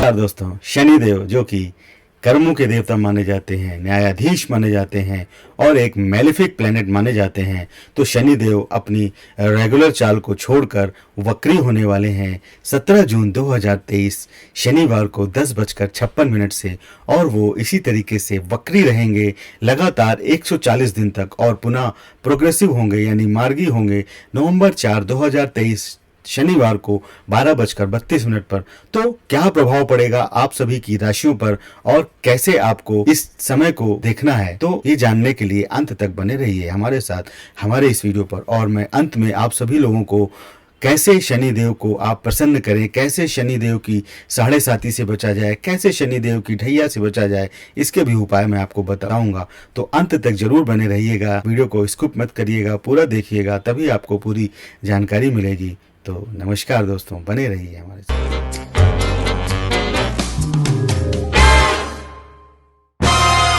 नमस्कार दोस्तों। शनिदेव जो कि कर्मों के देवता माने जाते हैं, न्यायाधीश माने जाते हैं और एक मैलेफिक प्लेनेट माने जाते हैं, तो शनिदेव अपनी रेगुलर चाल को छोड़कर वक्री होने वाले हैं 17 जून 2023 शनिवार को 10:56 से, और वो इसी तरीके से वक्री रहेंगे लगातार 140 दिन तक और पुनः प्रोग्रेसिव होंगे यानी मार्गी होंगे नवंबर 4, 2023 शनिवार को 12:32 पर। तो क्या प्रभाव पड़ेगा आप सभी की राशियों पर और कैसे आपको इस समय को देखना है, तो ये जानने के लिए अंत तक बने रहिए हमारे साथ हमारे इस वीडियो पर। और मैं अंत में आप सभी लोगों को कैसे शनिदेव को आप प्रसन्न करें, कैसे शनिदेव की साढ़े साती से बचा जाए, कैसे शनिदेव की ढैया से बचा जाए, इसके भी उपाय मैं आपको बताऊंगा। तो अंत तक जरूर बने रहिएगा, वीडियो को स्किप मत करिएगा, पूरा देखिएगा, तभी आपको पूरी जानकारी मिलेगी। तो नमस्कार दोस्तों, बने रहिए हमारे साथ।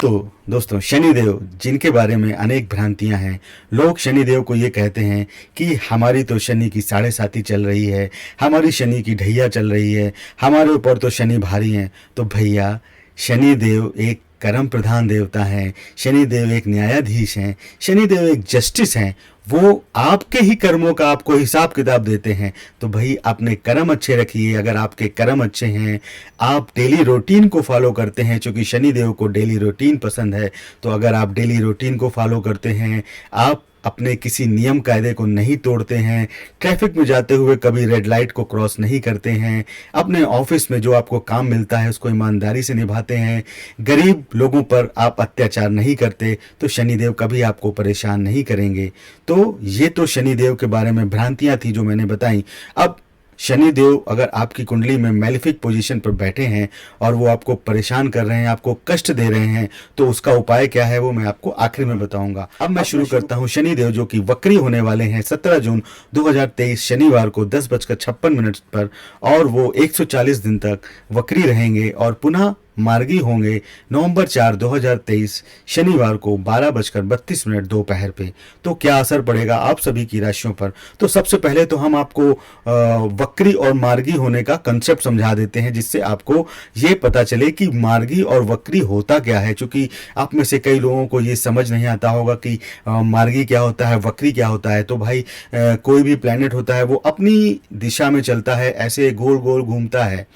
तो दोस्तों, शनिदेव जिनके बारे में अनेक भ्रांतियां हैं, लोग शनिदेव को ये कहते हैं कि हमारी तो शनि की साढ़े साती चल रही है, हमारी शनि की ढैया चल रही है, हमारे ऊपर तो शनि भारी हैं। तो भैया, शनिदेव एक कर्म प्रधान देवता हैं, शनिदेव एक न्यायाधीश हैं, शनिदेव एक जस्टिस हैं। वो आपके ही कर्मों का आपको हिसाब किताब देते हैं। तो भाई अपने कर्म अच्छे रखिए। अगर आपके कर्म अच्छे हैं, आप डेली रूटीन को फॉलो करते हैं, क्योंकि शनिदेव को डेली रूटीन पसंद है, तो अगर आप डेली रूटीन को फॉलो करते हैं, आप अपने किसी नियम कायदे को नहीं तोड़ते हैं, ट्रैफिक में जाते हुए कभी रेड लाइट को क्रॉस नहीं करते हैं, अपने ऑफिस में जो आपको काम मिलता है उसको ईमानदारी से निभाते हैं, गरीब लोगों पर आप अत्याचार नहीं करते, तो शनिदेव कभी आपको परेशान नहीं करेंगे। तो ये तो शनिदेव के बारे में भ्रांतियां थी जो मैंने बताई। अब शनिदेव अगर आपकी कुंडली में मैलेफिक पोजीशन पर बैठे हैं और वो आपको परेशान कर रहे हैं, आपको कष्ट दे रहे हैं, तो उसका उपाय क्या है वो मैं आपको आखिर में बताऊंगा। अब मैं शुरू करता हूं। शनिदेव जो कि वक्री होने वाले हैं 17 जून 2023 शनिवार को 10:56 पर, और वो 140 दिन तक वक्री रहेंगे और पुनः मार्गी होंगे नवंबर 4, 2023 शनिवार को 12:32 दोपहर पे। तो क्या असर पड़ेगा आप सभी की राशियों पर? तो सबसे पहले तो हम आपको वक्री और मार्गी होने का कंसेप्ट समझा देते हैं, जिससे आपको ये पता चले कि मार्गी और वक्री होता क्या है। क्योंकि आप में से कई लोगों को ये समझ नहीं आता होगा कि मार्गी क्या होता है, वक्री क्या होता है। तो भाई कोई भी प्लैनेट होता है वो अपनी दिशा में चलता है, ऐसे गोल गोल घूमता है,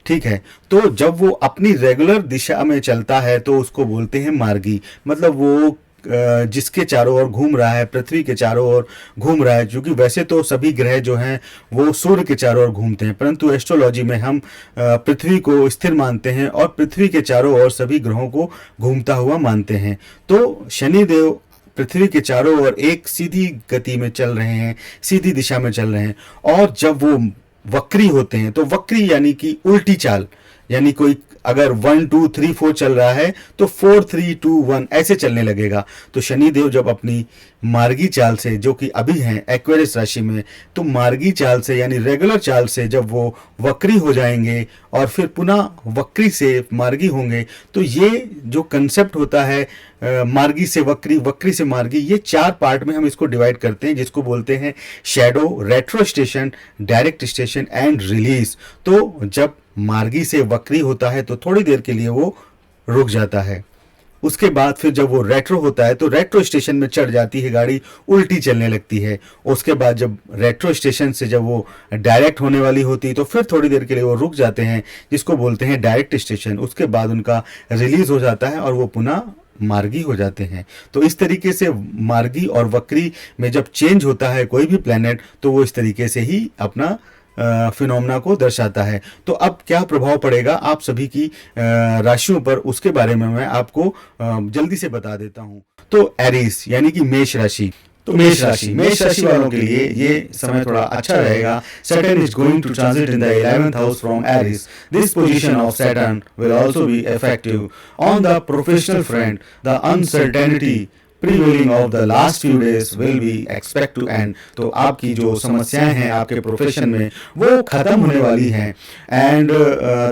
ठीक है। तो जब वो अपनी रेगुलर दिशा में चलता है तो उसको बोलते हैं मार्गी। मतलब वो जिसके चारों ओर घूम रहा है, पृथ्वी के चारों ओर घूम रहा है। क्योंकि वैसे तो सभी ग्रह जो हैं वो सूर्य के चारों ओर घूमते हैं, परंतु एस्ट्रोलॉजी में हम पृथ्वी को स्थिर मानते हैं और पृथ्वी के चारों ओर सभी ग्रहों को घूमता हुआ मानते हैं। तो शनिदेव पृथ्वी के चारों ओर एक सीधी गति में चल रहे हैं, सीधी दिशा में चल रहे हैं। और जब वो वक्री होते हैं, तो वक्री यानी कि उल्टी चाल, यानी कोई अगर 1 2 3 4 चल रहा है तो 4 3 2 1 ऐसे चलने लगेगा। तो शनिदेव जब अपनी मार्गी चाल से, जो कि अभी हैं एक्वेरियस राशि में, तो मार्गी चाल से यानी रेगुलर चाल से जब वो वक्री हो जाएंगे और फिर पुनः वक्री से मार्गी होंगे, तो ये जो कंसेप्ट होता है मार्गी से वक्री, वक्री से मार्गी, ये 4 पार्ट में हम इसको डिवाइड करते हैं, जिसको बोलते हैं shadow, retro station, direct station and release. तो जब मार्गी से वक्री होता है तो थोड़ी देर के लिए वो रुक जाता है। उसके बाद फिर जब वो रेट्रो होता है तो रेट्रो स्टेशन में चढ़ जाती है गाड़ी, उल्टी चलने लगती है। उसके बाद जब रेट्रो स्टेशन से जब वो डायरेक्ट होने वाली होती है तो फिर थोड़ी देर के लिए वो रुक जाते हैं, जिसको बोलते हैं डायरेक्ट स्टेशन। उसके बाद उनका रिलीज हो जाता है और वो पुनः मार्गी हो जाते हैं। तो इस तरीके से मार्गी और वक्री में जब चेंज होता है कोई भी प्लेनेट, तो वो इस तरीके से ही अपना फिनोमेना को दर्शाता है। तो अब क्या प्रभाव पड़ेगा आप सभी की राशियों पर, उसके बारे में मैं आपको जल्दी से बता देता हूं। तो एरीज यानी कि मेष राशि, तो मेष राशि वालों के लिए ये समय थोड़ा अच्छा रहेगा। Saturn is going to transit in the 11th house from Aries. This position of Saturn will also be effective on the professional front. The uncertainty prevailing of the last few days will be expect to end. तो आपकी जो समस्याएं हैं आपके profession में वो खत्म होने वाली हैं, and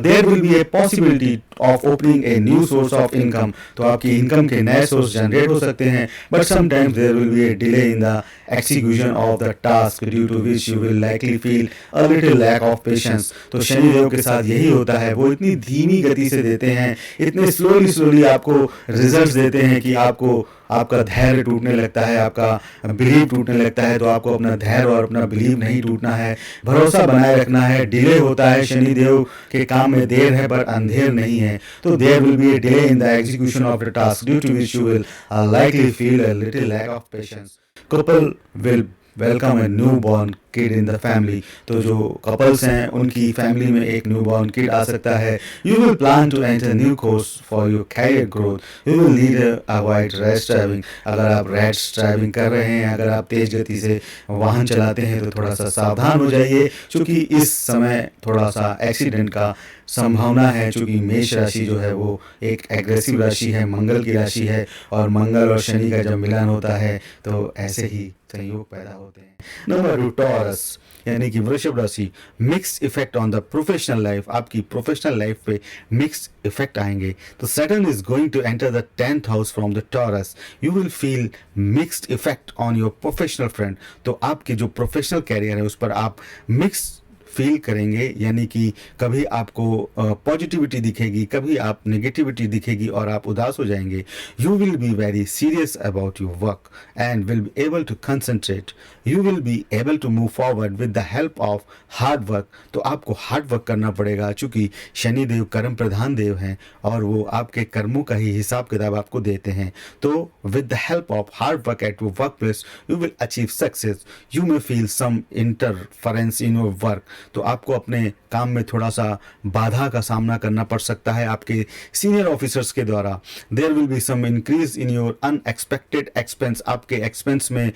there will be a possibility of opening a new source of income, तो आपकी इनकम के नए सोर्स जनरेट हो सकते हैं, but sometimes there will be a delay in the execution of the task due to which you will likely feel a little lack of patience। तो शनिदेव के साथ यही होता है, वो इतनी धीमी गति से देते हैं, इतने स्लोली आपको रिजल्ट्स देते हैं कि आपको आपका धैर्य टूटने लगता है, आपका बिलीव टूटने लगता है। तो आपको अपना धैर्य और अपना बिलीव नहीं टूटना है, भरोसा बनाए रखना है। डिले होता है, शनिदेव के काम में देर है पर अंधेर नहीं है। तो there will be a delay in the execution of the task due to which you will likely feel a little lack of patience। couple will welcome a newborn kid in the family। तो जो couples हैं उनकी family में एक newborn kid आ सकता है। You will plan to enter new course for your career growth। You will need to avoid rash driving। अगर आप रैश ड्राइविंग कर रहे हैं, अगर आप तेज गति से वाहन चलाते हैं तो थोड़ा सा सावधान हो जाइए, क्योंकि इस समय थोड़ा सा एक्सीडेंट का संभावना है। चूंकि मेष राशि जो है वो एक एग्रेसिव राशि है, मंगल की राशि है, और मंगल और शनि का जब मिलन होता है तो ऐसे ही संयोग पैदा होते हैं। नंबर 2 टॉरस यानी कि वृषभ राशि। Mixed effect on the professional life, आपकी प्रोफेशनल लाइफ पे मिक्स्ड इफेक्ट आएंगे। तो Saturn is going to enter the 10th house from the Taurus. You will feel mixed effect on your professional front. तो आपके जो प्रोफेशनल कैरियर है उस पर आप मिक्स फील करेंगे, यानी कि कभी आपको पॉजिटिविटी दिखेगी, कभी आप नेगेटिविटी दिखेगी और आप उदास हो जाएंगे। You will be very serious about your work and will be able to concentrate. You will be able to move forward with the help of hard work. तो आपको हार्ड वर्क करना पड़ेगा, चूंकि शनिदेव कर्म प्रधान देव हैं और वो आपके कर्मों का ही हिसाब किताब आपको देते हैं। तो with the help of hard work at your work place you will achieve success. You may feel some interference in your work. तो आपको अपने काम में थोड़ा सा बाधा का सामना करना पड़ सकता है आपके सीनियर ऑफिसर्स के द्वारा। There will be some increase in your unexpected expense. आपके एक्सपेंस में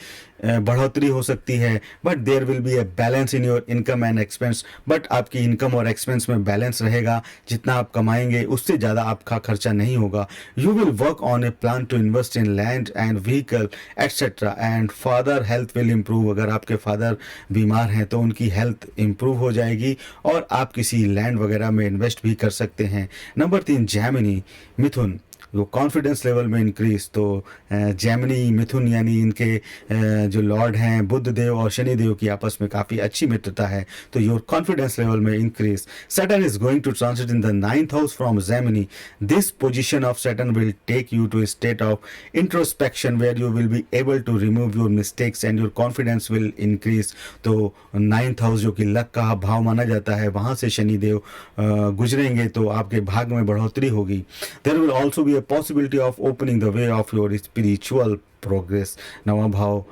बढ़ोतरी हो सकती है, but there will be a balance in your income and expense. But आपकी इनकम और एक्सपेंस में बैलेंस रहेगा, जितना आप कमाएंगे उससे ज़्यादा आपका खर्चा नहीं होगा। You will work on a plan to invest in land and vehicle etcetera and father health will improve. अगर आपके फादर बीमार हैं तो उनकी हेल्थ इम्प्रूव हो जाएगी और आप किसी लैंड वगैरह में इन्वेस्ट भी कर सकते हैं। नंबर 3 जैमिनी मिथुन। वो कॉन्फिडेंस लेवल में इंक्रीज। तो जैमिनी मिथुन यानी इनके जो लॉर्ड हैं बुध देव और शनि देव की आपस में काफ़ी अच्छी मित्रता है, तो योर कॉन्फिडेंस लेवल में increase. Saturn is going to transit in the 9th house from Gemini. This position of Saturn will take you to a state of introspection where you will be able to remove your mistakes and your confidence will increase. तो 9th house जो कि luck का भाव माना जाता है, वहाँ से शनि देव गुजरेंगे तो आपके भाग में बढ़ोतरी होगी। There will also be a possibility of opening the way of your spiritual progress। नवा भाव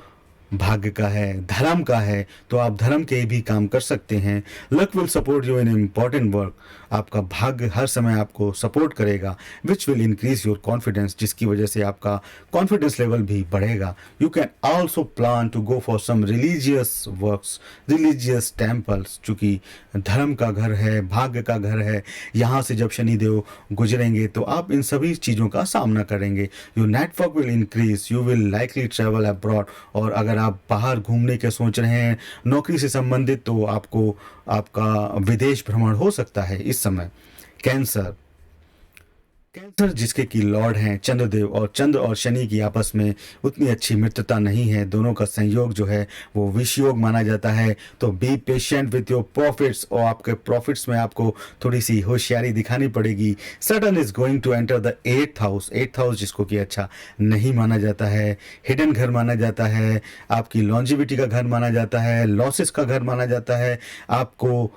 भाग्य का है, धर्म का है, तो आप धर्म के भी काम कर सकते हैं। Luck will support you in important work. आपका भाग्य हर समय आपको सपोर्ट करेगा, which will increase your confidence, जिसकी वजह से आपका कॉन्फिडेंस लेवल भी बढ़ेगा। You can also plan to go for some religious works, religious temples. चूँकि धर्म का घर है, भाग्य का घर है, यहाँ से जब शनिदेव गुजरेंगे तो आप इन सभी चीज़ों का सामना करेंगे। Your network will increase. You will likely travel abroad. और अगर आप बाहर घूमने के सोच रहे हैं नौकरी से संबंधित, तो आपको आपका विदेश भ्रमण हो सकता है इस समय। कैंसर कैंसर जिसके की लॉर्ड हैं चंद्रदेव, और चंद्र और शनि की आपस में उतनी अच्छी मित्रता नहीं है, दोनों का संयोग जो है वो विषयोग माना जाता है। तो be patient with your profits, और आपके प्रॉफिट्स में आपको थोड़ी सी होशियारी दिखानी पड़ेगी। Saturn is going to enter the 8th house. 8th house जिसको कि अच्छा नहीं माना जाता है, हिडन घर माना जाता है, आपकी लॉन्जिविटी का घर माना जाता है, लॉसेस का घर माना जाता है, आपको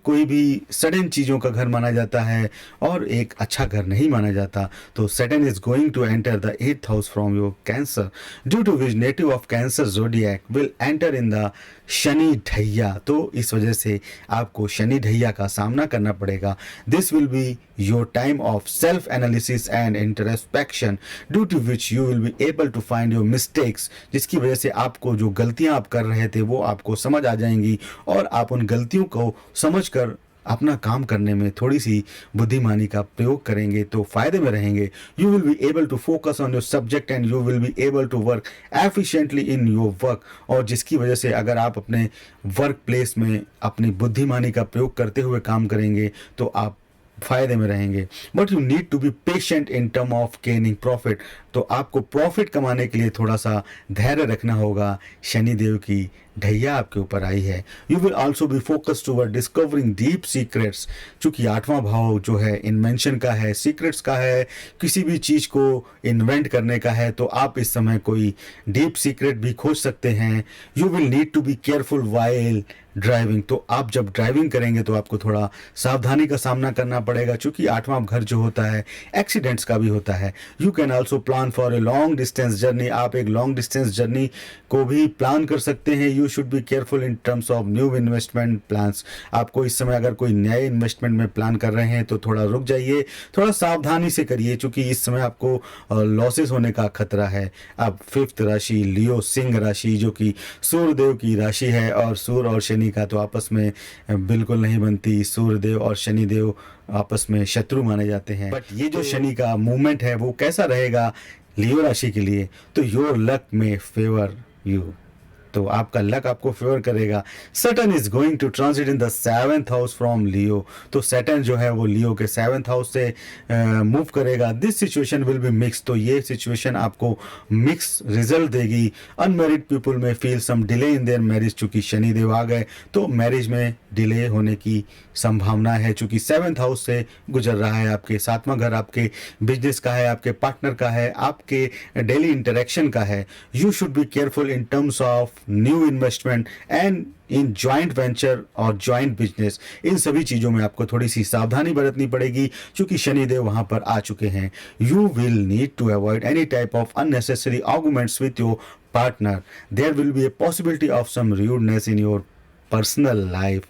कोई भी सडन चीज़ों का घर माना जाता है और एक अच्छा घर नहीं माना जाता। तो Saturn is going to enter the 8th house from your Cancer, due to which native of Cancer zodiac will enter in the Shani Dhaiya. तो इस वजह से आपको शनि ढैया का सामना करना पड़ेगा। This will be your time of self analysis and introspection, due to which you will be able to find your mistakes, जिसकी वजह से आपको जो गलतियां आप कर रहे थे वो आपको समझ आ जाएंगी और आप उन गलतियों को समझकर अपना काम करने में थोड़ी सी बुद्धिमानी का प्रयोग करेंगे तो फायदे में रहेंगे। You will be able to focus on your subject and you will be able to work efficiently in your work. और जिसकी वजह से अगर आप अपने वर्क प्लेस में अपनी बुद्धिमानी का प्रयोग करते हुए काम करेंगे तो आप फायदे में रहेंगे। But you need to be patient in term of gaining profit. तो आपको प्रॉफिट कमाने के लिए थोड़ा सा धैर्य रखना होगा। शनिदेव की ढैया आपके ऊपर आई है। You will also be focused toward discovering deep secrets. चूंकि 8वां भाव जो है इन्वेंशन का है, सीक्रेट्स का है, किसी भी चीज़ को इन्वेंट करने का है, तो आप इस समय कोई डीप सीक्रेट भी खोज सकते हैं। You will need to be careful while driving. तो आप जब ड्राइविंग करेंगे तो आपको थोड़ा सावधानी का सामना करना पड़ेगा, क्योंकि 8वां घर जो होता है एक्सीडेंट्स का भी होता है। You can also plan for a long distance journey. आप एक लॉन्ग डिस्टेंस जर्नी को भी प्लान कर सकते हैं। You should be careful in terms of new investment plans. आपको इस समय अगर कोई नए इन्वेस्टमेंट में प्लान कर रहे हैं तो थोड़ा रुक जाइए, थोड़ा सावधानी से करिए, क्योंकि इस समय आपको लॉसेस होने का खतरा है। अब 5th राशि लियो सिंह राशि, जो कि सूर्यदेव की राशि है, और सूर्य और शनि का तो आपस में बिल्कुल नहीं बनती। सूर्यदेव और शनिदेव आपस में शत्रु माने जाते हैं। बट ये जो शनि का मूवमेंट है वो कैसा रहेगा लियो राशि के लिए, तो योर लक में फेवर यू। तो आपका लक आपको फेवर करेगा। Saturn is going to transit in the 7th house from Leo. तो सैटर्न जो है वो लियो के 7th हाउस से मूव करेगा। This situation will be mix. तो ये सिचुएशन आपको मिक्स रिजल्ट देगी। Unmarried people may feel some delay in their marriage. चूंकि शनिदेव आ गए तो मैरिज में डिले होने की संभावना है, चूंकि 7th हाउस से गुजर रहा है। आपके 7वां घर आपके बिजनेस का है, आपके पार्टनर का है, आपके डेली इंटरेक्शन का है। You should be careful in terms of new investment and in joint venture और ज्वाइंट बिजनेस। इन सभी चीज़ों में आपको थोड़ी सी सावधानी बरतनी पड़ेगी, क्योंकि शनिदेव वहां पर आ चुके हैं। You will need to avoid any type of unnecessary arguments with your partner. There will be a possibility of some rudeness in your personal life.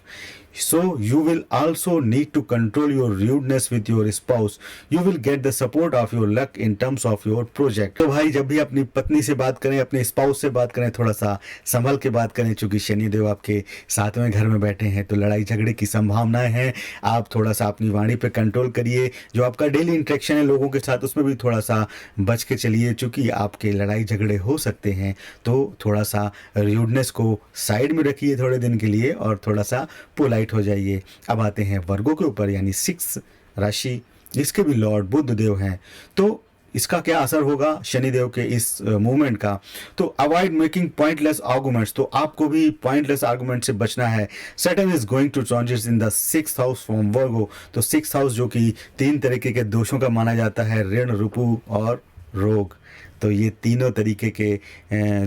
So you will also need to control your rudeness with your spouse. You will get the support of your luck in terms of your project. तो भाई जब भी अपनी पत्नी से बात करें, अपने स्पाउस से बात करें, थोड़ा सा संभल के बात करें, क्योंकि शनिदेव आपके 7वें घर में बैठे हैं, तो लड़ाई झगड़े की संभावनाएं हैं। आप थोड़ा सा अपनी वाणी पे कंट्रोल करिए। जो आपका डेली इंटरेक्शन है लोगों के साथ, उसमें भी थोड़ा सा बच के चलिए, क्योंकि आपके लड़ाई झगड़े हो सकते हैं। तो थोड़ा सा रूडनेस को साइड में रखिए थोड़े दिन के लिए, और थोड़ा सा पोलाइट हो जाइए। अब आते हैं वर्गों के ऊपर, यानी 6 राशि, जिसके भी लॉर्ड बुध देव हैं। तो इसका क्या असर होगा शनिदेव के इस मूवमेंट का। तो अवॉइड मेकिंग पॉइंटलेस आर्गुमेंट्स। तो आपको भी पॉइंटलेस आर्गुमेंट से बचना है। Saturn is going to transit in the 6th house from Virgo. तो 6th हाउस जो कि 3 तरीके के दोषों का माना जाता है, ऋण, रुपु और रोग। तो ये तीनों तरीके के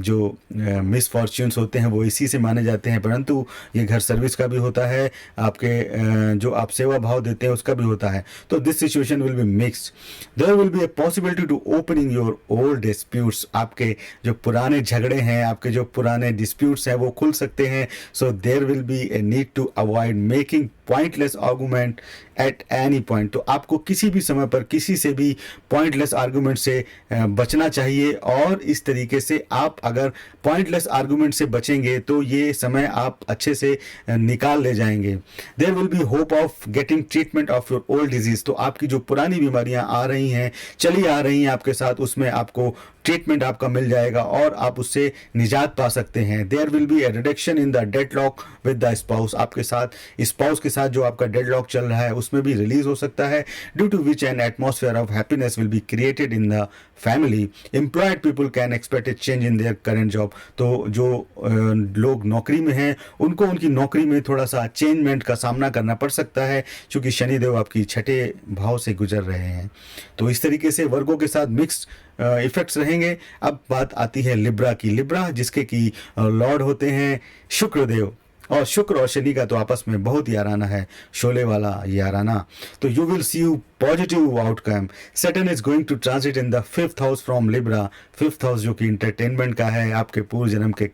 जो मिसफॉर्च्यून्स होते हैं वो इसी से माने जाते हैं। परंतु ये घर सर्विस का भी होता है, आपके जो आप सेवा भाव देते हैं उसका भी होता है। तो this situation will be mixed. There will be a possibility to opening your old disputes. आपके जो पुराने झगड़े हैं, आपके जो पुराने डिस्प्यूट्स हैं वो खुल सकते हैं। So there will be a need to avoid making pointless argument at any point. तो आपको किसी भी समय पर किसी से भी पॉइंटलेस आर्गूमेंट से बचना चाहिए, और इस तरीके से आप अगर पॉइंटलेस आर्गूमेंट से बचेंगे तो ये समय आप अच्छे से निकाल ले जाएंगे। There will be hope of getting treatment of your old disease. तो आपकी जो पुरानी बीमारियां आ रही हैं, चली आ रही हैं आपके साथ, उसमें आपको ट्रीटमेंट आपका मिल जाएगा और आप उससे निजात पा सकते हैं। There will be a reduction in the deadlock with the spouse. आपके साथ स्पाउस के साथ जो आपका डेडलॉक चल रहा है उसमें भी रिलीज हो सकता है, due to which an atmosphere of happiness will be created in the family. Employed people can expect a change in their current job. तो जो लोग नौकरी में हैं उनको उनकी नौकरी में थोड़ा सा चेंजमेंट का सामना करना पड़ सकता है, क्योंकि शनिदेव आपकी 6ठे भाव से गुजर रहे हैं। तो इस तरीके से वर्गों के साथ मिक्स्ड इफेक्ट्स रहेंगे। अब बात आती है लिब्रा की। लिब्रा जिसके की लॉर्ड होते हैं शुक्रदेव, और शुक्र और शनि का तो आपस में बहुत याराना है, शोले वाला याराना। तो you will see you positive outcome. Saturn is going to transit in the 5th house from Libra. 5th house जो कि इंटरटेनमेंट का है, आपके पूर्व जन्म के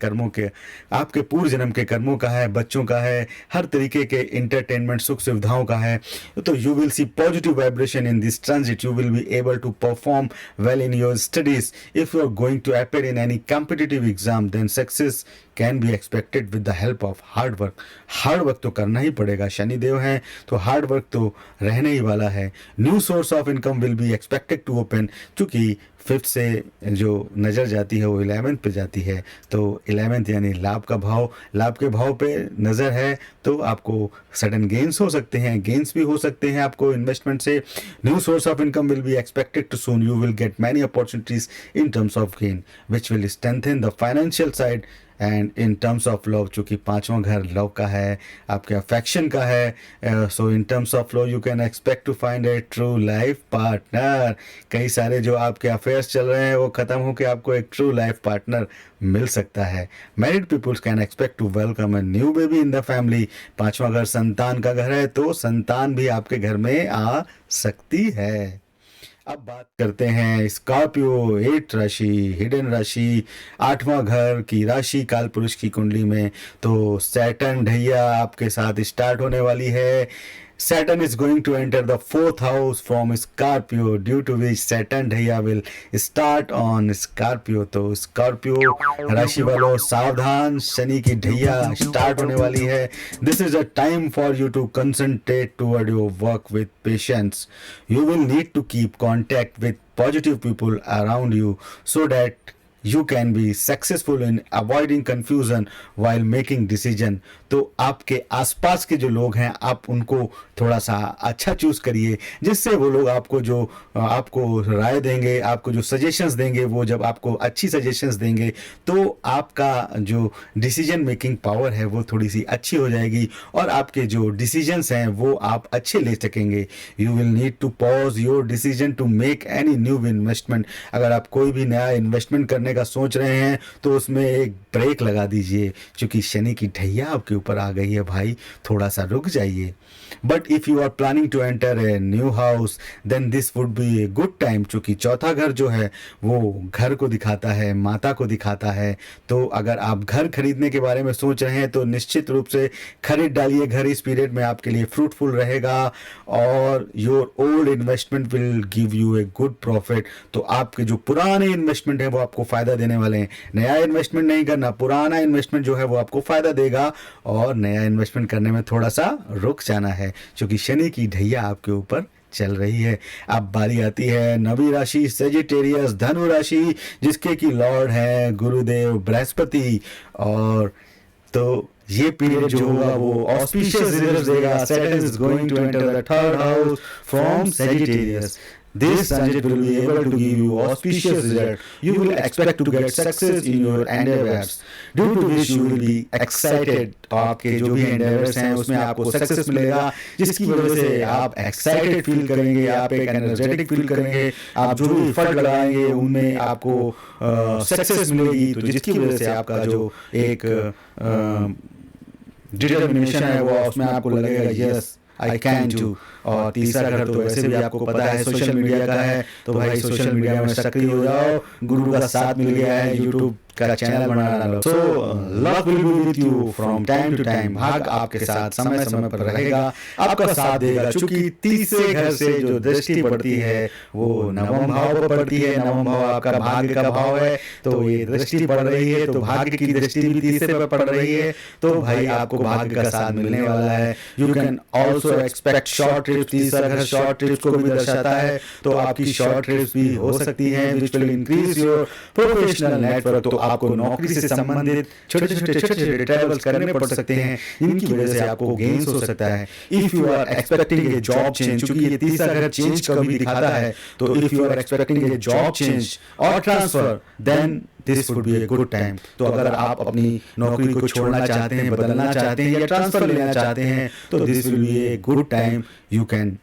कर्मों का है, बच्चों का है, हर तरीके के इंटरटेनमेंट सुख सुविधाओं का है। तो you will see positive vibration in this transit. You will be able to perform well in your studies. If you are going to appear in any competitive exam, then success can be expected with the help of hard work. Hard work तो करना ही पड़ेगा, शनिदेव हैं तो hard work तो रहने ही वाला है। New source of income will be expected to open, क्योंकि 5th से जो नज़र जाती है वो 11th पे जाती है, तो 11th यानी लाभ के भाव पे नज़र है, तो आपको सडन गेन्स हो सकते हैं, गेन्स भी हो सकते हैं आपको इन्वेस्टमेंट से। New source of income will be expected too soon, you will get many opportunities in terms of gain which will strengthen the financial side and in terms of love, चूँकि 5वां घर love का है, आपके affection का है, so in terms of love you can expect to find a true life partner. कई सारे जो आपके अफेयर्स चल रहे हैं वो ख़त्म होकर आपको एक ट्रू लाइफ पार्टनर मिल सकता है। Married peoples can expect to welcome a new baby in the family. 5वां घर संतान का घर है, तो संतान भी आपके घर में आ सकती है। अब बात करते हैं स्कॉर्पियो 8 राशि, हिडन राशि, 8वां घर की राशि काल पुरुष की कुंडली में। तो सैटर्न ढैया आपके साथ स्टार्ट होने वाली है। Saturn is going to enter the 4th house from Scorpio, due to which Saturn ढैया will start on Scorpio। तो स्कॉर्पियो राशि वालों सावधान, शनि की ढैया स्टार्ट होने वाली है। This is a time for you to concentrate toward your work with patience. You will need to keep contact with positive people around you so that you can be successful in avoiding confusion while making decision। तो आपके आसपास के जो लोग हैं आप उनको थोड़ा सा अच्छा चूज करिए, जिससे वो लोग आपको राय देंगे, आपको जो सजेशंस देंगे, वो जब आपको अच्छी सजेशंस देंगे तो आपका जो डिसीजन मेकिंग पावर है वो थोड़ी सी अच्छी हो जाएगी और आपके जो डिसीजंस हैं वो आप अच्छे ले सकेंगे। You will need to pause your decision to make any new investment. अगर आप कोई भी नया इन्वेस्टमेंट करने का सोच रहे हैं तो उसमें एक ब्रेक लगा दीजिए, क्योंकि शनि की ढैया आपके ऊपर आ गई है भाई, थोड़ा सा रुक जाइए। But if you are planning to enter a new house then this would be a good time, क्योंकि चौथा घर जो है वो घर को दिखाता है, माता को दिखाता है। तो अगर आप घर खरीदने के बारे में सोच रहे हैं तो निश्चित रूप से खरीद डालिए घर। इस पीरियड में आपके लिए फ्रूटफुल रहेगा और your old investment will give U a good profit. तो आपके जो पुराने इन्वेस्टमेंट है वो आपको फायदा देने वाले हैं। नया इन्वेस्टमेंट नहीं करना, पुराना इन्वेस्टमेंट जो है वो आपको फायदा देगा और नया इन्वेस्टमेंट करने में थोड़ा सा रुक जाना है, क्योंकि शनि की ढैया आपके ऊपर चल रही है। अब बारी आती है 9वीं राशि सेजिटेरियस धनु राशि, जिसके की लॉर्ड है गुरुदेव बृहस्पति। और तो ये पीरियड जो होगा वो ऑस्पिशियस रिजल्ट्स देगा। Saturn is going to enter the 3rd house from Sagittarius. This transit will be able to give you auspicious result. You will expect to get success in your endeavors, due to which you will be excited। आपके जो भी endeavors हैं उसमें आपको success मिलेगा, जिसकी वजह से आप एक्साइटेड फील करेंगे, आप एक एनर्जेटिक फील करेंगे। आप जो भी एफर्ट लगाएंगे उनमें आपको सक्सेस मिलेगी, तो जिसकी वजह से आपका जो एक डिटर्मिनेशन है वो उसमें आपको लगेगा यस आई कैन डू। और तीसरा घर तो वैसे भी आपको पता है सोशल मीडिया का है, तो भाई सोशल मीडिया में सक्रिय हो जाओ। गुरु का साथ मिल गया है, यूट्यूब का चैनल बना लो। So luck will be with you from time to time. भाग आपके साथ समय समय पर रहेगा, आपका साथ देगा। चूंकि तीसरे घर से जो दृष्टि पड़ती है वो 9वें भाव पर पड़ती है। 9वां भाव आपका भाग्य का भाव है, तो ये दृष्टि पड़ रही है, तो भाग्य की दृष्टि भी तीसरे पर पड़ रही है, तो भाई आपको भाग्य का साथ मिलने वाला है। You can also expect short trips. तीसरा घर शॉर्ट ट्रिप्स को भी दर्शाता है, तो आपकी शॉर्ट ट्रिप्स भी हो सकती हैं, विच will increase your professional network. तो आपको नौकरी से संबंधित छोटे-छोटे ट्रैवल्स करने पड़ सकते हैं, इनकी वजह से आपको गेन्स हो सकता है। If you are expecting a job change, क्योंकि ये तीसरा घर चेंज का भी दिखाता है, तो if you are expecting a job change और transfer then this would be a good time. तो अगर आप अपनी नौकरी को छोड़ना चाहते हैं, बदलना चाहते हैं या ट्रांसफर लेना चाहते हैं, तो this will be a good time, you can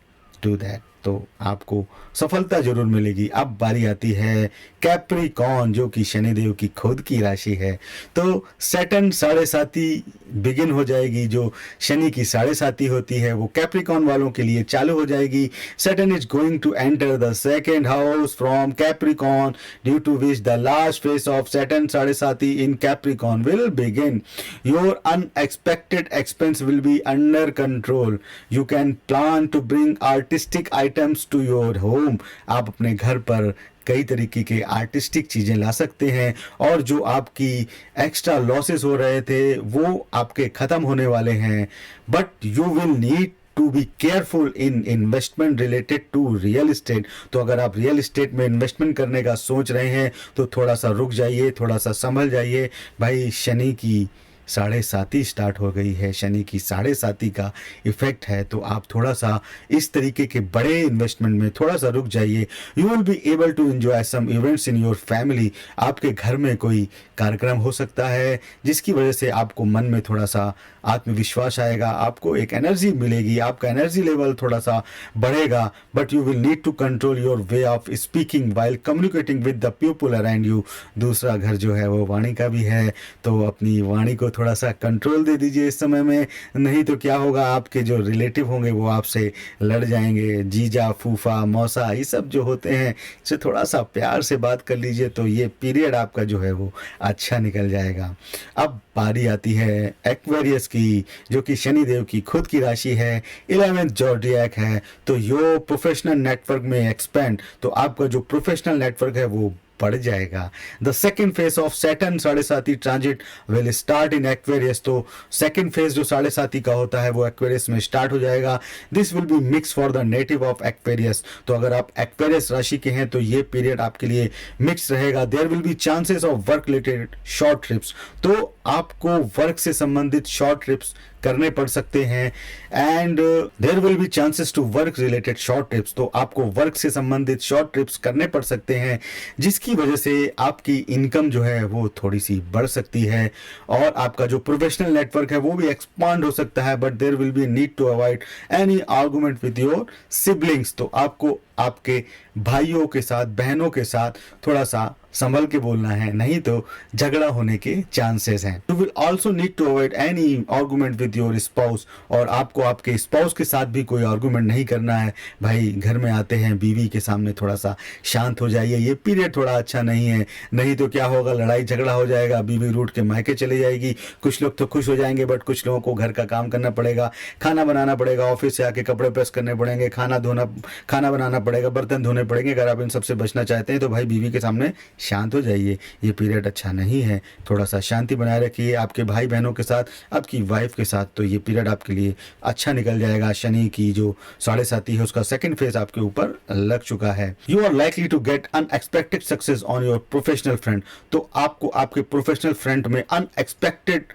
do that. तो आपको सफलता जरूर मिलेगी। अब बारी आती है कैप्रिकॉर्न, जो कि शनिदेव की खुद की राशि है। तो सैटर्न 7.5 बिगिन हो जाएगी, जो शनि की 7.5 होती है वो कैप्रिकॉर्न वालों के लिए चालू हो जाएगी। Saturn is going to enter the 2nd house from Capricorn, due to which the last phase of Saturn 7.5 in Capricorn will begin. Your unexpected expense will be under control. You can plan to bring artistic items to your home. आप अपने घर पर कई तरीके के artistic चीजें ला सकते हैं, और जो आपकी एक्स्ट्रा लॉसेस हो रहे थे वो आपके खत्म होने वाले हैं। But you will need to be careful in investment related to real estate. तो अगर आप रियल इस्टेट में इन्वेस्टमेंट करने का सोच रहे हैं तो थोड़ा सा रुक जाइए, थोड़ा सा संभल जाइए भाई। शनि की साढ़े साती स्टार्ट हो गई है, शनि की साढ़े साती का इफेक्ट है, तो आप थोड़ा सा इस तरीके के बड़े इन्वेस्टमेंट में थोड़ा सा रुक जाइए। You will be able to enjoy some events in your family. आपके घर में कोई कार्यक्रम हो सकता है जिसकी वजह से आपको मन में थोड़ा सा आत्मविश्वास आएगा, आपको एक एनर्जी मिलेगी, आपका एनर्जी लेवल थोड़ा सा बढ़ेगा। But you will need to control your way of speaking while communicating with the people around you. दूसरा घर जो है वो वाणी का भी है, तो अपनी वाणी को थोड़ा सा कंट्रोल दे दीजिए इस समय में, नहीं तो क्या होगा, आपके जो रिलेटिव होंगे वो आपसे लड़ जाएंगे। जीजा, फूफा, मौसा, ये सब जो होते हैं इससे थोड़ा सा प्यार से बात कर लीजिए, तो ये पीरियड आपका जो है वो अच्छा निकल जाएगा। अब बारी आती है एक्वेरियस की, जो कि शनिदेव की खुद की राशि है, 11th ज़ोडिएक है। तो यो प्रोफेशनल नेटवर्क में एक्सपेंड, तो आपका जो प्रोफेशनल नेटवर्क है वो बढ़ जाएगा। The second phase of Saturn साढ़े साती transit will start in Aquarius. तो सेकेंड फेज जो साढ़े साती का होता है वो एक्वेरियस में स्टार्ट हो जाएगा। This will be mix for the native of Aquarius. तो अगर आप एक्वेरियस राशि के हैं तो ये पीरियड आपके लिए मिक्स रहेगा। There will be chances of work related short trips. तो आपको वर्क से संबंधित शॉर्ट ट्रिप्स करने पड़ सकते हैं। And there will be chances to work related short trips. तो आपको वर्क से संबंधित शॉर्ट ट्रिप्स करने पड़ सकते हैं, जिसकी वजह से आपकी इनकम जो है वो थोड़ी सी बढ़ सकती है और आपका जो प्रोफेशनल नेटवर्क है वो भी एक्सपांड हो सकता है। But there will be need to avoid any argument with your siblings. तो आपको आपके भाइयों के साथ, बहनों के साथ थोड़ा सा संभल के बोलना है, नहीं तो झगड़ा होने के चांसेस हैं। You will also need to avoid any argument with your spouse. और आपको आपके स्पाउस के साथ भी कोई आर्गुमेंट नहीं करना है भाई। घर में आते हैं बीवी के सामने थोड़ा सा शांत हो जाइए, ये पीरियड थोड़ा अच्छा नहीं है, नहीं तो क्या होगा, लड़ाई झगड़ा हो जाएगा, बीवी रूठ के मायके चली जाएगी। कुछ लोग तो खुश हो जाएंगे बट कुछ लोगों को घर का काम करना पड़ेगा, खाना बनाना पड़ेगा, ऑफिस से आके कपड़े प्रेस करने पड़ेंगे, खाना बनाना पड़ेगा, बर्तन धोने पड़ेंगे। अगर आप इन सबसे बचना चाहते हैं तो भाई बीवी के सामने शांत हो जाइए, ये पीरियड अच्छा नहीं है। थोड़ा सा शांति बनाए रखिए आपके भाई बहनों के साथ, आपकी वाइफ के साथ, तो ये पीरियड आपके लिए अच्छा निकल जाएगा। शनि की जो साढ़े साती है उसका सेकंड फेज आपके ऊपर लग चुका है। You are likely to get unexpected success on your professional front. तो आपको आपके प्रोफेशनल फ्रंट में अनएक्सपेक्टेड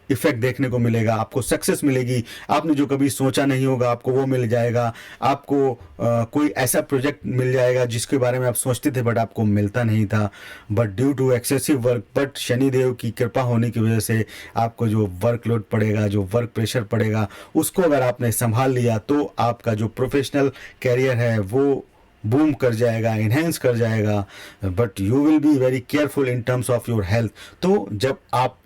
इफेक्ट देखने को मिलेगा, आपको सक्सेस मिलेगी। आपने जो कभी सोचा नहीं होगा आपको वो मिल जाएगा। आपको कोई ऐसा प्रोजेक्ट मिल जाएगा जिसके बारे में आप सोचते थे बट आपको मिलता नहीं था, but due to excessive work, but Shanidev की कृपा होने की वजह से आपको जो वर्कलोड पड़ेगा, जो वर्क प्रेशर पड़ेगा, उसको अगर आपने संभाल लिया तो आपका जो प्रोफेशनल कैरियर है वो बूम कर जाएगा, इन्हेंस कर जाएगा। But you will be very careful in terms of your health. तो जब आप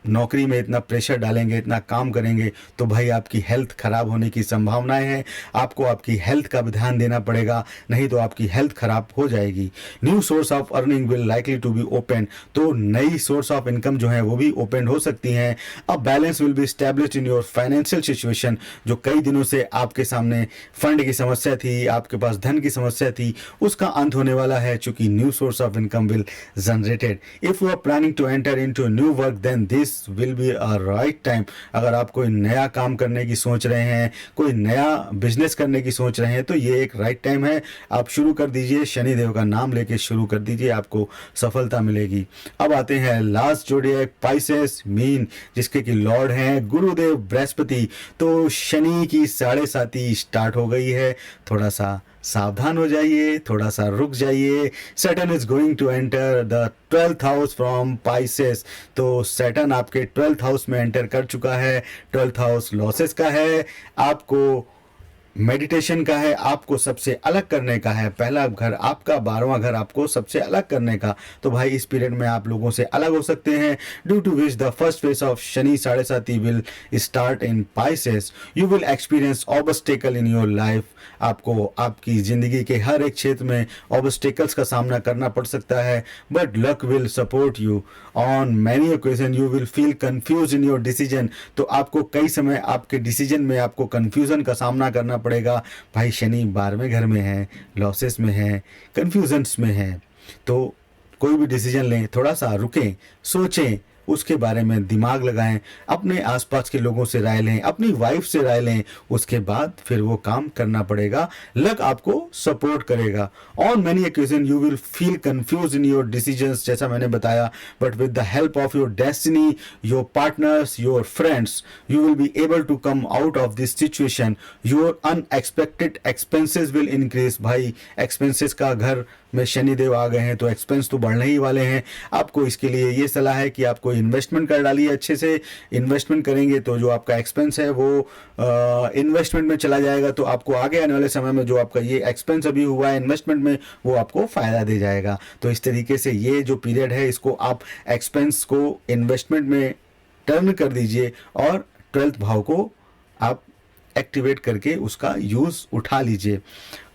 नौकरी में इतना प्रेशर डालेंगे, इतना काम करेंगे, तो भाई आपकी हेल्थ खराब होने की संभावनाएं हैं। आपको आपकी हेल्थ का भी ध्यान देना पड़ेगा, नहीं तो आपकी हेल्थ खराब हो जाएगी। New source of earning will likely to be open. तो नई सोर्स ऑफ इनकम जो है वो भी ओपन हो सकती हैं। अब balance will be established in your financial situation. जो कई दिनों से आपके सामने फंड की समस्या थी, आपके पास धन की समस्या थी, उसका अंत होने वाला है, चूंकि new source of income will generated. If you are planning to enter into new work then this will be a right time. अगर आप कोई नया काम करने की सोच रहे हैं, कोई नया बिजनेस करने की सोच रहे हैं, तो ये एक राइट टाइम है। आप शुरू कर दीजिए, शनिदेव का नाम लेके शुरू कर दीजिए, आपको सफलता मिलेगी। अब आते हैं लास्ट जोड़िएक पाइसेस मीन, जिसके की लॉर्ड हैं गुरुदेव बृहस्पति। तो शनि की साढ़े साती स्टार्ट हो गई है, थोड़ा सा सावधान हो जाइए, थोड़ा सा रुक जाइए। Saturn is going to enter the 12th house from Pisces. तो सैटर्न आपके 12th हाउस में एंटर कर चुका है। 12th हाउस लॉसेस का है, आपको मेडिटेशन का है, आपको सबसे अलग करने का है। पहला घर आपका, 12वां घर आपको सबसे अलग करने का। तो भाई इस पीरियड में आप लोगों से अलग हो सकते हैं, due to which the first phase of Shani Sade Sati will start in Pisces. You will experience obstacle in your life. आपको आपकी जिंदगी के हर एक क्षेत्र में ऑब्स्टेकल्स का सामना करना पड़ सकता है, but luck will support you on many occasion. You will feel confuse in your decision. तो आपको कई समय आपके डिसीजन में आपको कंफ्यूजन का सामना करना पड़ेगा। भाई शनि 12वें घर में है, लॉसेस में है, कंफ्यूजन्स में है, तो कोई भी डिसीजन लें थोड़ा सा रुकें, सोचें, उसके बारे में दिमाग लगाएं, अपने आसपास के लोगों से राय लें, अपनी वाइफ से राय लें, उसके बाद फिर वो काम करना पड़ेगा। लक आपको सपोर्ट करेगा। On many occasion you will feel confuse in your decisions, जैसा मैंने बताया, but with the help of your destiny, your partners, your friends, you will be able to come out of this situation. Your unexpected expenses will increase. भाई expenses का घर में शनिदेव आ गए हैं तो एक्सपेंस तो बढ़ने ही वाले हैं। आपको इसके लिए ये सलाह है कि आपको इन्वेस्टमेंट कर डालिए, अच्छे से इन्वेस्टमेंट करेंगे तो जो आपका एक्सपेंस है वो इन्वेस्टमेंट में चला जाएगा, तो आपको आगे आने वाले समय में जो आपका ये एक्सपेंस अभी हुआ है इन्वेस्टमेंट में वो आपको फ़ायदा दे जाएगा। तो इस तरीके से ये जो पीरियड है इसको आप एक्सपेंस को इन्वेस्टमेंट में टर्न कर दीजिए और 12th भाव को आप एक्टिवेट करके उसका यूज़ उठा लीजिए।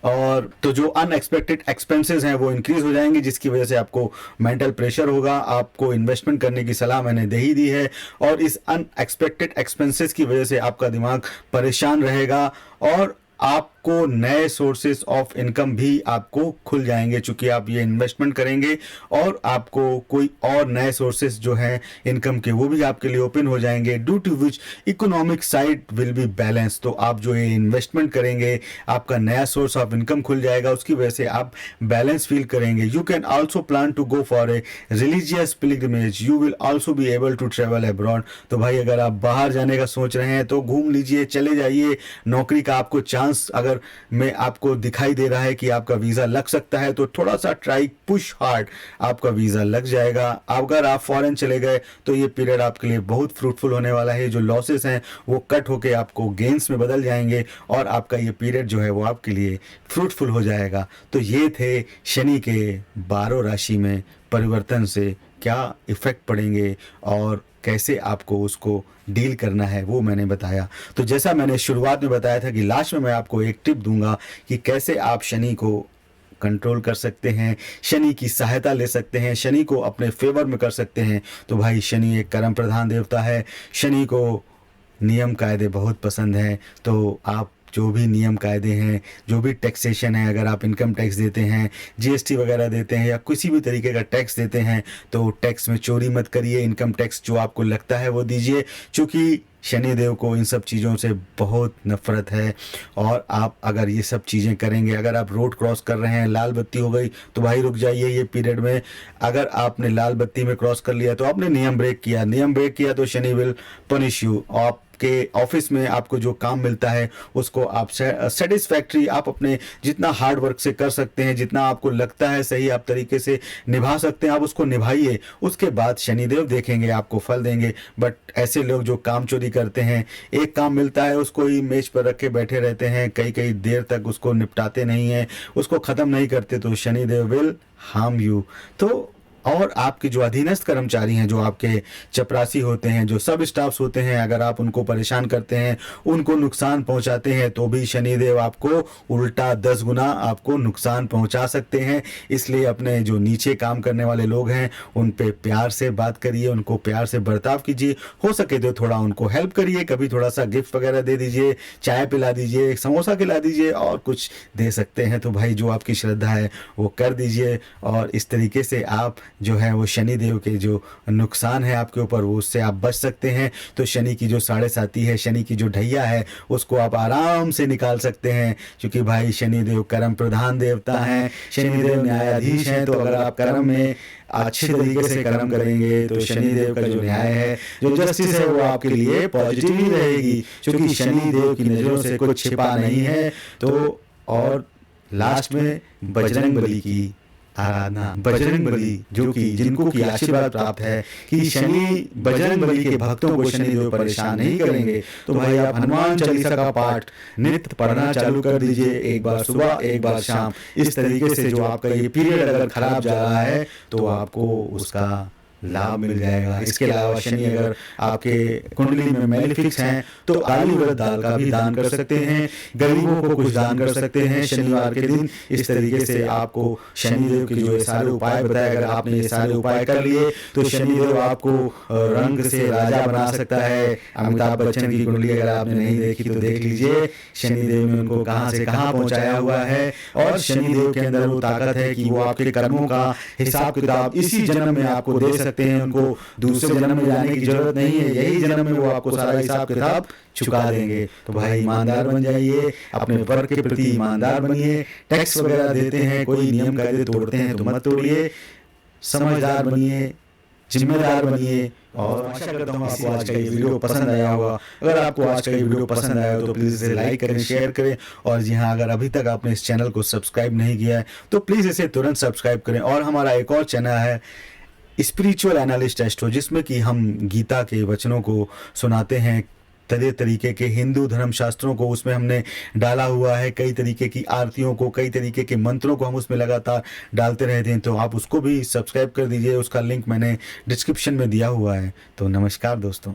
और तो जो अनएक्सपेक्टेड एक्सपेंसेस हैं वो इंक्रीज हो जाएंगे, जिसकी वजह से आपको मेंटल प्रेशर होगा। आपको इन्वेस्टमेंट करने की सलाह मैंने दे ही दी है, और इस अनएक्सपेक्टेड एक्सपेंसेस की वजह से आपका दिमाग परेशान रहेगा और आपको नए सोर्सेस ऑफ इनकम भी आपको खुल जाएंगे, चूंकि आप ये इन्वेस्टमेंट करेंगे और आपको कोई और नए सोर्सेस जो हैं इनकम के वो भी आपके लिए ओपन हो जाएंगे, due to which economic side will be balance. तो आप जो ये इन्वेस्टमेंट करेंगे आपका नया सोर्स ऑफ इनकम खुल जाएगा, उसकी वजह से आप बैलेंस फील करेंगे। You can also plan to go for a religious pilgrimage, you will also be able to travel abroad. तो भाई अगर आप बाहर जाने का सोच रहे हैं तो घूम लीजिए, चले जाइए। नौकरी का आपको चांस अगर में आपको दिखाई दे रहा है कि आपका वीजा लग सकता है तो थोड़ा सा ट्राई पुश हार्ड, आपका वीजा लग जाएगा। अगर आप फॉरेन चले गए तो ये पीरियड आपके लिए बहुत फ्रूटफुल होने वाला है। जो लॉसेस हैं वो कट होके आपको गेन्स में बदल जाएंगे और आपका ये पीरियड जो है वो आपके लिए फ्रूटफुल हो जाएगा। तो ये थे शनि के 12 राशि में परिवर्तन से क्या इफेक्ट पड़ेंगे और कैसे आपको उसको डील करना है वो मैंने बताया। तो जैसा मैंने शुरुआत में बताया था कि लास्ट में मैं आपको एक टिप दूंगा कि कैसे आप शनि को कंट्रोल कर सकते हैं, शनि की सहायता ले सकते हैं, शनि को अपने फेवर में कर सकते हैं। तो भाई शनि एक कर्म प्रधान देवता है, शनि को नियम कायदे बहुत पसंद हैं। तो आप जो भी नियम कायदे हैं, जो भी टैक्सेशन है, अगर आप इनकम टैक्स देते हैं, जीएसटी वगैरह देते हैं या किसी भी तरीके का टैक्स देते हैं तो टैक्स में चोरी मत करिए। इनकम टैक्स जो आपको लगता है वो दीजिए, क्योंकि शनिदेव को इन सब चीज़ों से बहुत नफरत है। और आप अगर ये सब चीज़ें करेंगे, अगर आप रोड क्रॉस कर रहे हैं, लाल बत्ती हो गई तो भाई रुक जाइए ये पीरियड में। अगर आपने लाल बत्ती में क्रॉस कर लिया तो आपने नियम ब्रेक किया तो शनि विल पनिश यू। आप के ऑफिस में आपको जो काम मिलता है उसको आप सेटिस्फैक्ट्री आप अपने जितना हार्ड वर्क से कर सकते हैं, जितना आपको लगता है सही आप तरीके से निभा सकते हैं, आप उसको निभाइए। उसके बाद शनिदेव देखेंगे, आपको फल देंगे। बट ऐसे लोग जो काम चोरी करते हैं, एक काम मिलता है उसको ही मेज पर रख के बैठे रहते हैं, कई कई देर तक उसको निपटाते नहीं हैं, उसको ख़त्म नहीं करते, तो शनिदेव विल हार्म यू। तो और आपके जो अधीनस्थ कर्मचारी हैं, जो आपके चपरासी होते हैं, जो सब स्टाफ्स होते हैं, अगर आप उनको परेशान करते हैं, उनको नुकसान पहुंचाते हैं, तो भी शनिदेव आपको उल्टा 10 गुना आपको नुकसान पहुंचा सकते हैं। इसलिए अपने जो नीचे काम करने वाले लोग हैं उन पे प्यार से बात करिए, उनको प्यार से बर्ताव कीजिए। हो सके तो थोड़ा उनको हेल्प करिए, कभी थोड़ा सा गिफ्ट वगैरह दे दीजिए, चाय पिला दीजिए, एक समोसा खिला दीजिए, और कुछ दे सकते हैं तो भाई जो आपकी श्रद्धा है वो कर दीजिए। और इस तरीके से आप जो है वो शनि देव के जो नुकसान है आपके ऊपर वो उससे आप बच सकते हैं। तो शनि की जो 7.5 है, शनि की जो ढैया है, उसको आप आराम से निकाल सकते हैं, क्योंकि भाई शनि देव कर्म प्रधान देवता हैं, शनि देव न्यायाधीश हैं। तो अगर आप कर्म में अच्छे तरीके से कर्म करेंगे तो शनि देव का जो न्याय है, जो जस्टिस है, वो आपके लिए पॉजिटिव ही रहेगी, क्योंकि शनि देव की नजरों से कुछ छिपा नहीं है। तो और लास्ट में बजरंग बली की आराधना, बजरंग बली जो कि जिनको की आशीर्वाद प्राप्त है कि शनि बजरंग बली के भक्तों को शनिदेव परेशान नहीं करेंगे। तो भाई आप हनुमान चालीसा का पाठ नित्य पढ़ना चालू कर दीजिए, एक बार सुबह एक बार शाम। इस तरीके से जो आपका ये पीरियड अगर खराब जा रहा है तो आपको उसका लाभ मिल जाएगा। इसके अलावा शनि अगर आपके कुंडली में मैलिफिक्स हैं तो आलू उड़द दाल का भी दान कर सकते हैं, गरीबों को कुछ दान कर सकते हैं शनिवार के दिन। इस तरीके से आपको शनिदेव के जो ये सारे उपाय बताए, अगर आपने ये सारे उपाय कर लिए तो शनिदेव आपको रंग से राजा बना सकता है। अमिताभ बच्चन की कुंडली अगर आपने नहीं देखी तो देख लीजिए, शनिदेव ने उनको कहां से कहां पहुंचाया हुआ है। और शनिदेव के अंदर वो ताकत है कि वो आपके कर्मों का हिसाब किताब इसी जन्म में आपको दे सकता सकते हैं, उनको दूसरे जन्म में जाने की जरूरत नहीं है, यही जन्म में वो आपको सारा हिसाब किताब चुका देंगे। तो भाई ईमानदार बन जाइए, अपने वर्क के प्रति ईमानदार बनिए। टैक्स वगैरह देते हैं, कोई नियम कायदे तोड़ते हैं तो मत तोड़िए, समझदार बनिए, जिम्मेदार बनिए। और आशा करता हूँ आपको आज का ये वीडियो पसंद आया होगा। अगर आपको आज का ये वीडियो पसंद आया हो तो प्लीज़ इसे लाइक करें, शेयर करें, और जी हाँ, अगर अभी तक आपने इस चैनल को सब्सक्राइब नहीं किया है तो प्लीज़ इसे तुरंत सब्सक्राइब करें। और हमारा एक और चैनल है स्पिरिचुअल एनालिस्ट एस्ट्रो, जिसमें कि हम गीता के वचनों को सुनाते हैं, तरह तरीके के हिंदू धर्म शास्त्रों को उसमें हमने डाला हुआ है, कई तरीके की आरतियों को, कई तरीके के मंत्रों को हम उसमें लगातार डालते रहते हैं। तो आप उसको भी सब्सक्राइब कर दीजिए, उसका लिंक मैंने डिस्क्रिप्शन में दिया हुआ है। तो नमस्कार दोस्तों।